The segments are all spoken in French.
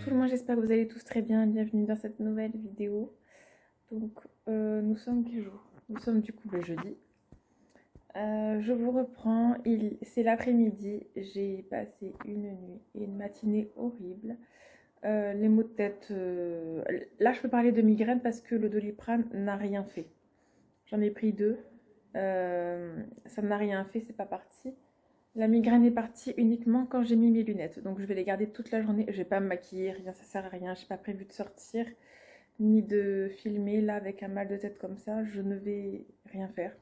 tout le monde, j'espère que vous allez tous très bien. Bienvenue dans cette nouvelle vidéo. Donc, nous sommes quel jour? Nous sommes du coup le jeudi. Je vous reprends, c'est l'après-midi. J'ai passé une nuit et une matinée horrible. Les maux de tête. Là, je peux parler de migraine parce que le Doliprane n'a rien fait. J'en ai pris deux. Ça n'a rien fait, c'est pas parti. La migraine est partie uniquement quand j'ai mis mes lunettes. Donc je vais les garder toute la journée. Je vais pas me maquiller, rien, ça sert à rien. J'ai pas prévu de sortir ni de filmer là avec un mal de tête comme ça. Je ne vais rien faire.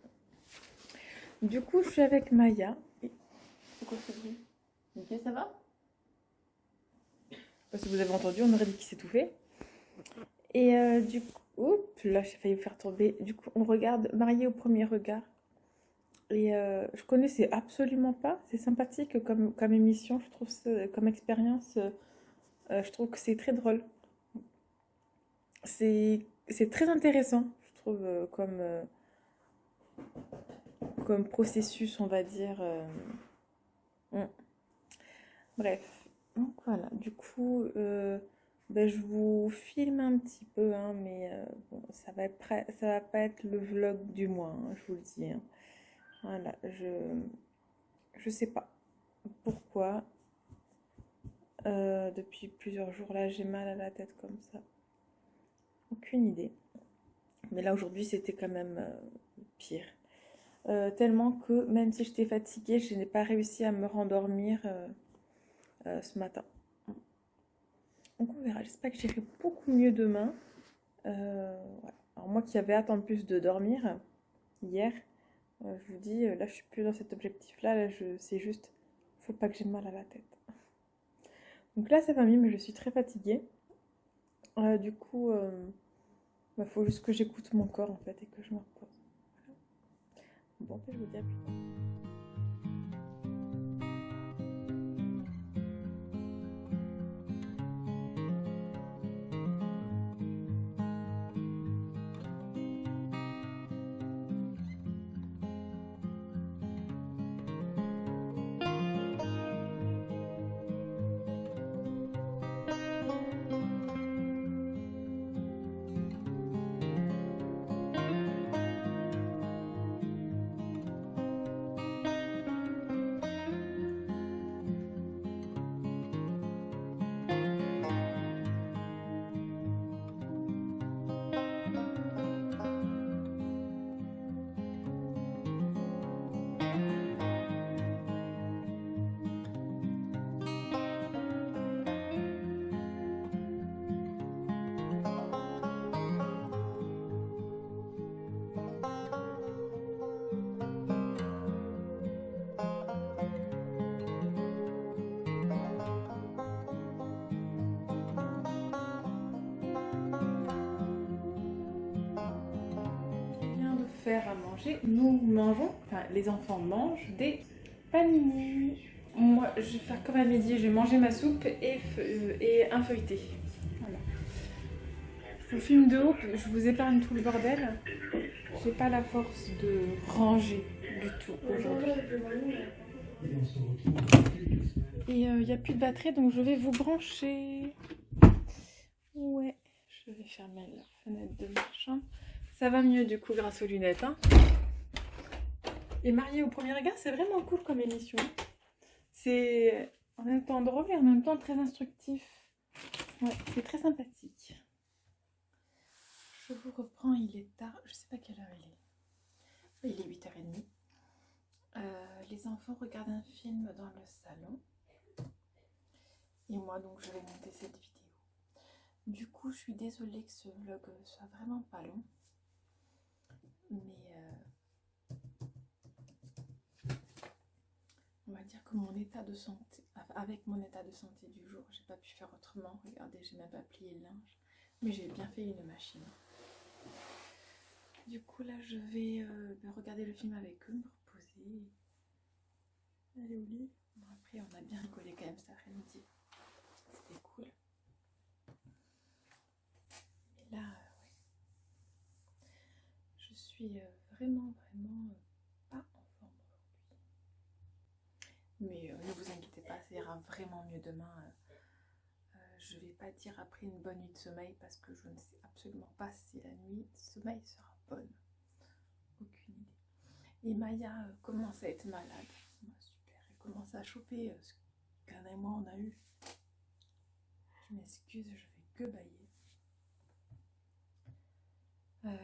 Du coup, je suis avec Maya. C'est quoi ce bruit? Ok, ça va? Parce que vous avez entendu, on aurait dit qu'il s'étouffait. Et du coup, oups, là j'ai failli vous faire tomber. Du coup, on regarde Mariée au premier regard. Et je connaissais absolument pas. C'est sympathique comme émission, je trouve ça, comme expérience. Je trouve que c'est très drôle. C'est très intéressant, je trouve, comme processus, on va dire. Mm. Bref, donc voilà. Du coup, ben, je vous filme un petit peu, hein, mais bon, ça va pas être le vlog du mois, hein, je vous le dis. Hein. Voilà, je sais pas pourquoi. Depuis plusieurs jours là, j'ai mal à la tête comme ça. Aucune idée. Mais là aujourd'hui c'était quand même pire. Tellement que même si j'étais fatiguée, je n'ai pas réussi à me rendormir ce matin. Donc on verra, j'espère que j'irai beaucoup mieux demain. Voilà. Alors moi qui avais hâte en plus de dormir hier, je vous dis, là je suis plus dans cet objectif-là, c'est juste, faut pas que j'ai mal à la tête. Donc là ça va mieux, mais je suis très fatiguée. Du coup, faut juste que j'écoute mon corps en fait et que je me repose. Bon, je vous dis à plus tard. Faire à manger, nous mangeons, enfin les enfants mangent des panini. Moi je vais faire comme à midi, je vais manger ma soupe et un feuilleté. Voilà. Je vous filme de haut, je vous épargne tout le bordel. J'ai pas la force de ranger du tout aujourd'hui. Et il n'y a plus de batterie donc je vais vous brancher. Ouais, je vais fermer la fenêtre de ma chambre. Ça va mieux du coup grâce aux lunettes. Hein. Et Mariée au premier regard, c'est vraiment cool comme émission. C'est en même temps drôle et en même temps très instructif. Ouais, c'est très sympathique. Je vous reprends, il est tard. Je sais pas quelle heure il est. Il est 8h30. Les enfants regardent un film dans le salon. Et moi donc je vais monter cette vidéo. Du coup, je suis désolée que ce vlog soit vraiment pas long. Mais on va dire que mon état de santé, avec mon état de santé du jour, j'ai pas pu faire autrement. Regardez, j'ai même pas plié le linge, mais j'ai bien fait une machine. Du coup là, je vais regarder le film avec eux, me reposer, aller au lit. Bon, après, on a bien rigolé quand même cet après-midi. C'était cool. Mais là, ouais, je suis vraiment pas en forme aujourd'hui. Mais ne vous inquiétez pas, ça ira vraiment mieux demain. je vais pas dire après une bonne nuit de sommeil parce que je ne sais absolument pas si la nuit de sommeil sera bonne. Aucune idée. Et Maya commence à être malade. Super, elle commence à choper ce qu'Anna et moi on a eu. Je m'excuse, je fais que bailler. Mais ouais.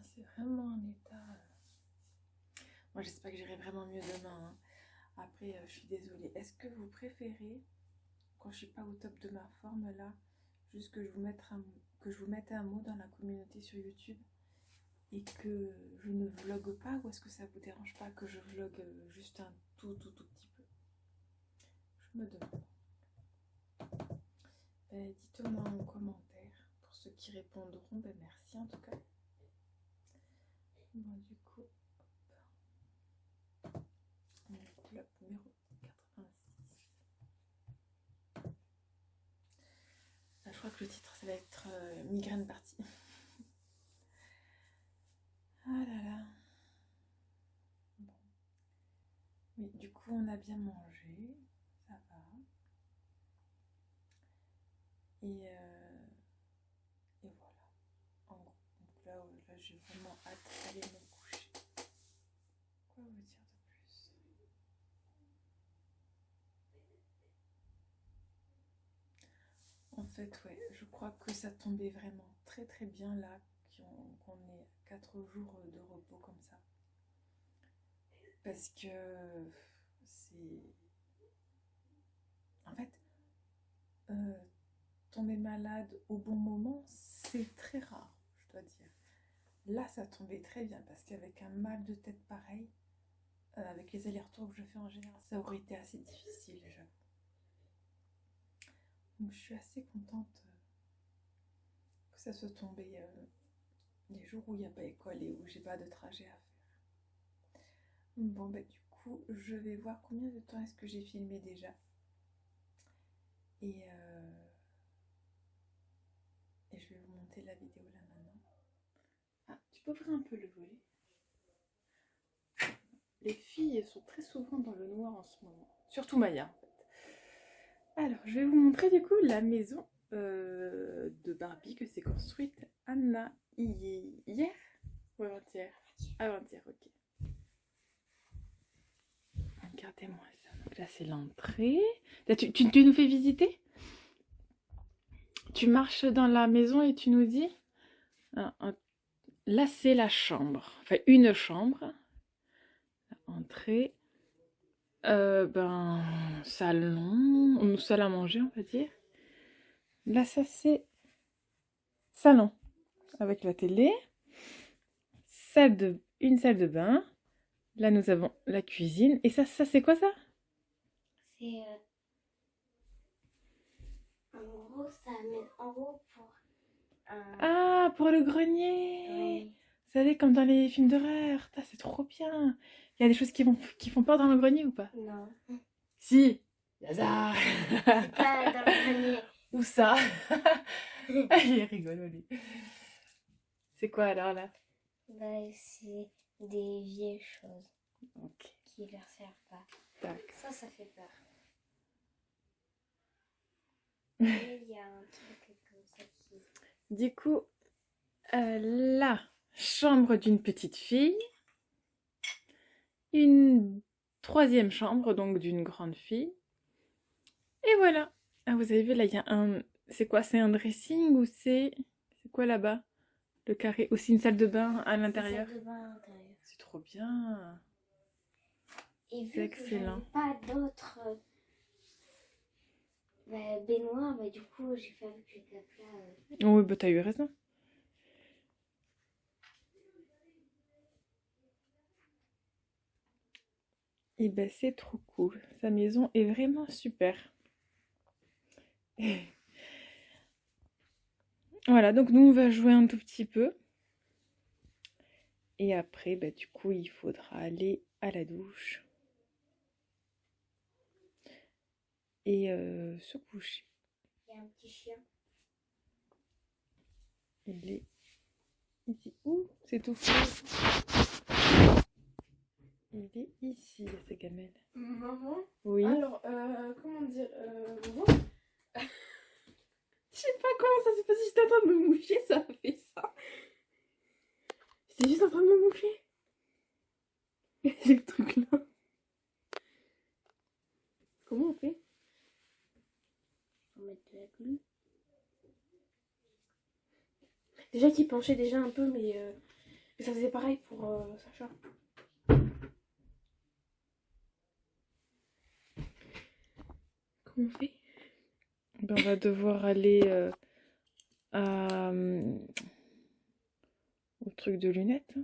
C'est vraiment un état. Moi j'espère que j'irai vraiment mieux demain. Hein. Après, je suis désolée. Est-ce que vous préférez, quand je suis pas au top de ma forme là, juste que je vous mette un mot dans la communauté sur YouTube et que je ne vlogue pas, ou est-ce que ça vous dérange pas que je vlogue juste un tout petit peu? Je me demande. Dites-moi en commentaire. Pour ceux qui répondront, merci en tout cas. Bon, du coup, on bloc numéro 86. Là, je crois que le titre, ça va être migraine partie. Ah là là. Bon. Mais du coup, on a bien mangé. Ça va. Et voilà. En gros. Donc là j'ai vraiment hâte d'aller me coucher. Quoi vous dire de plus? En fait, ouais, je crois que ça tombait vraiment très bien là, qu'on ait 4 jours de repos comme ça. Parce que c'est... En fait, tomber malade au bon moment, c'est très rare, je dois dire. Là, ça tombait très bien parce qu'avec un mal de tête pareil, avec les allers-retours que je fais en général, ça aurait été assez difficile, j'avoue. Donc je suis assez contente que ça soit tombé les jours où il n'y a pas école et où j'ai pas de trajet à faire. Bon, bah du coup, je vais voir combien de temps est-ce que j'ai filmé déjà. Et je vais vous monter la vidéo là maintenant. Ah, tu peux ouvrir un peu le volet? Les filles sont très souvent dans le noir en ce moment. Surtout Maya, en fait. Alors, je vais vous montrer du coup la maison de Barbie que s'est construite Anna hier ou avant-hier? Avant-hier, ok. Regardez-moi ça. Donc là, c'est l'entrée. Tu nous fais visiter? Tu marches dans la maison et tu nous dis... Là, c'est la chambre. Enfin, une chambre. Entrée. Salon. Salle à manger, on va dire. Là, ça, c'est salon. Avec la télé. Une salle de bain. Là, nous avons la cuisine. Et ça c'est quoi ça? C'est en gros, ça met en haut pour Ah, pour le grenier. Oui. Vous savez, comme dans les films d'horreur. C'est trop bien. Il y a des choses qui font peur dans le grenier ou pas? Non. Si. Lazare. C'est pas dans le grenier. Où ça? Il rigole, lui. C'est quoi alors là? Bah, c'est des vieilles choses qui leur servent pas. D'accord. Ça fait peur. Et il y a un truc comme ça qui... Du coup, la chambre d'une petite fille. Une troisième chambre, donc d'une grande fille. Et voilà. Ah, vous avez vu, là, il y a un... C'est quoi? C'est un dressing ou c'est... C'est quoi là-bas? Le carré. Aussi une salle de bain à l'intérieur. Salle de bain à l'intérieur. C'est trop bien. Et vu c'est que excellent. j'avais pas d'autres baignoires, du coup, j'ai fait avec les caplas. Oui, bah t'as eu raison. Et ben c'est trop cool. Sa maison est vraiment super. Voilà, donc nous on va jouer un tout petit peu. Et après, du coup, il faudra aller à la douche. Et se coucher. Il y a un petit chien. Il est ici. Ouh, c'est tout fou. Il est ici, sa gamelle. Maman, Oui. alors, comment dire, maman, je sais pas comment ça s'est passé, j'étais en train de me moucher, ça a fait ça. J'étais juste en train de me moucher. J'ai le truc là. Comment on fait? Faut mettre de la glue. Déjà qu'il penchait déjà un peu, mais ça faisait pareil pour Sacha. Comment on fait? Ben, on va devoir aller au truc de lunettes.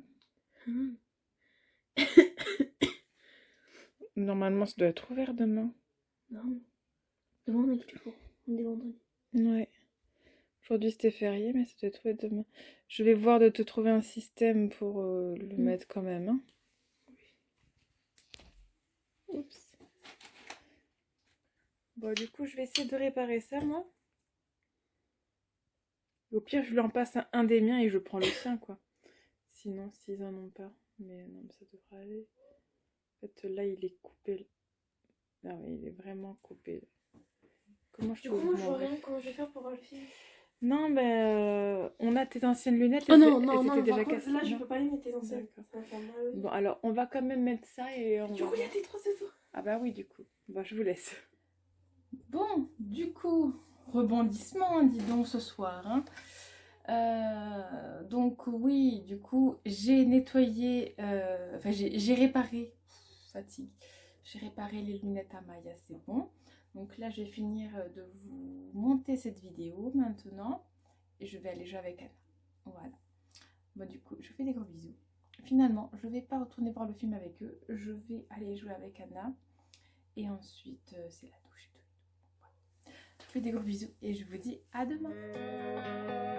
Normalement, ça doit être ouvert demain. Non. Demain on est quel jour? On est vendredi. Ouais. Aujourd'hui, c'était férié, mais ça doit être ouvert demain. Je vais voir de te trouver un système pour le mettre quand même. Hein. Oups. Bon, du coup, je vais essayer de réparer ça, moi. Au pire, je lui en passe un des miens et je prends le sien, quoi. Sinon, s'ils en ont pas. Mais non, ça devrait aller. En fait, là, il est coupé. Ah oui, il est vraiment coupé. Comment je Du peux coup, moi vous je vois montrer? rien comment je vais faire pour voir le film. Non, mais on a tes anciennes lunettes. Oh non, elles non, étaient non, déjà par contre, cassées. là je Non. peux pas les mettre tes anciennes. D'accord. Ça va faire mal. Bon, alors, on va quand même mettre ça et on Du va coup, il y a voir. tes trois autres. Ah bah oui, du coup. Bon, je vous laisse. Bon, du coup, rebondissement, dis donc, ce soir. Hein. Donc oui, du coup, j'ai nettoyé, enfin j'ai réparé, fatigue, j'ai réparé les lunettes à Maya, c'est bon. Donc là, je vais finir de vous monter cette vidéo maintenant et je vais aller jouer avec Anna. Voilà. Bon, du coup, je fais des gros bisous. Finalement, je ne vais pas retourner voir le film avec eux, je vais aller jouer avec Anna et ensuite, c'est la douche et tout. Voilà. Je fais des gros bisous et je vous dis à demain.